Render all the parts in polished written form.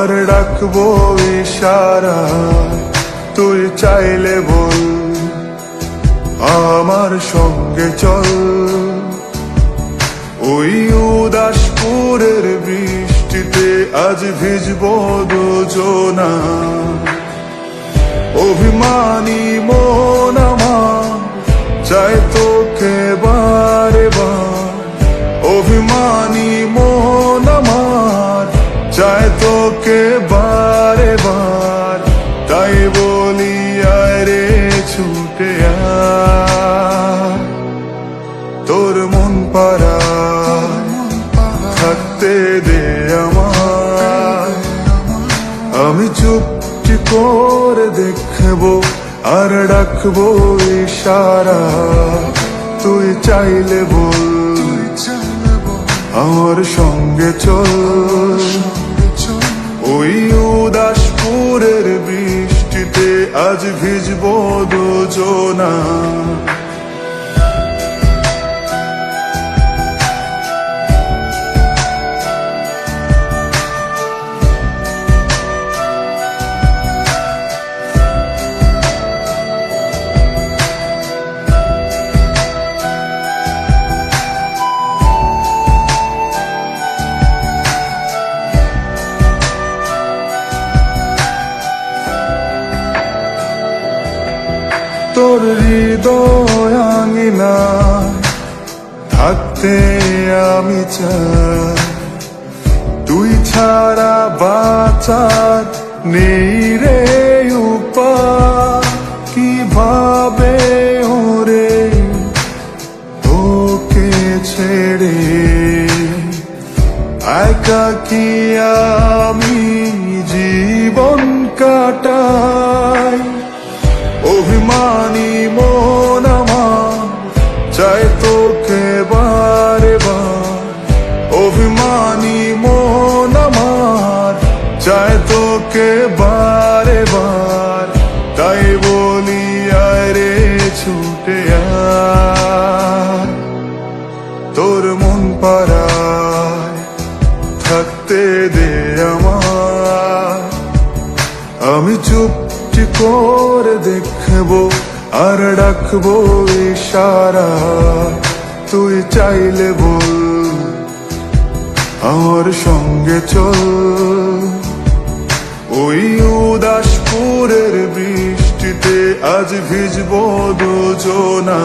আর ডাকবো ইশারা, তুই চাইলে বল আমার সঙ্গে চল। ওই উদাসপুরের বৃষ্টিতে আজ ভিজবো দুজনা। অভিমানী মন আমার চাই তোকে বারে বার, অভিমানী মন আমার চাই তোকে বারে বার। তাই বলি আয় রে ছুটে আয়, তোর মন পাড়ায় থাকতে দে আমায়। আমি চুপটি করে দেখবো আর ডাকবো ইশারা, তুই চাইলে বল আমার সঙ্গে চল। ওই উদাসপুরের বৃষ্টিতে আজ ভিজবো দুজনা। তোর হৃদয় আঙিনা থাকতে আমি চাই, তুই ছাড়া বাঁচার নেই রে উপায়। কিভাবে ওরে তোকে ছেড়ে একাকী আমি জীবন কাটাই। অভিমানী মন আমার চাই তোকে বারে বার, অভিমানী মন আমার চাই তোকে বারে বার। তাই বলি আয় রে ছুটে আয়, তোর মন পাড়ায় থাকতে দে আমায়। আমি চুপটি করে দেখবো আর ডাকবো ইশারা, তুই চাইলে বল আমার সঙ্গে চল। ওই উদাসপুরের বৃষ্টিতে আজ ভিজবো দুজনা।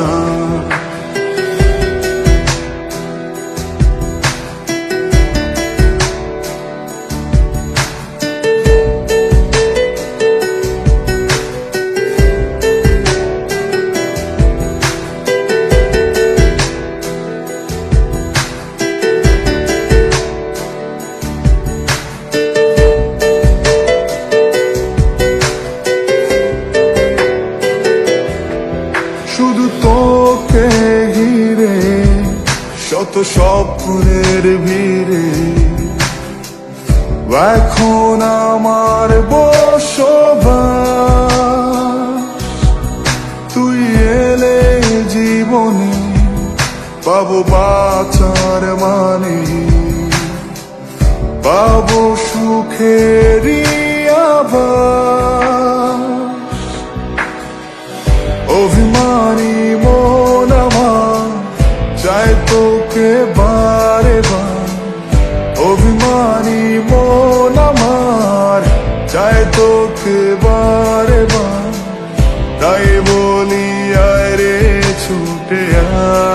শুধু তোকে ঘিরে শত স্বপ্নের ভিড়ে, এখন আমার বসবাস। তুই এলে জীবনে পাবো বাঁচার মানে, পাবো সুখেরই আভাস। অভিমানী মন আমার চাই তোকে বারে বার, অভিমানী মন আমার চাই তোকে বারে বার। তাই বলি আয় রে ছুটে আয়,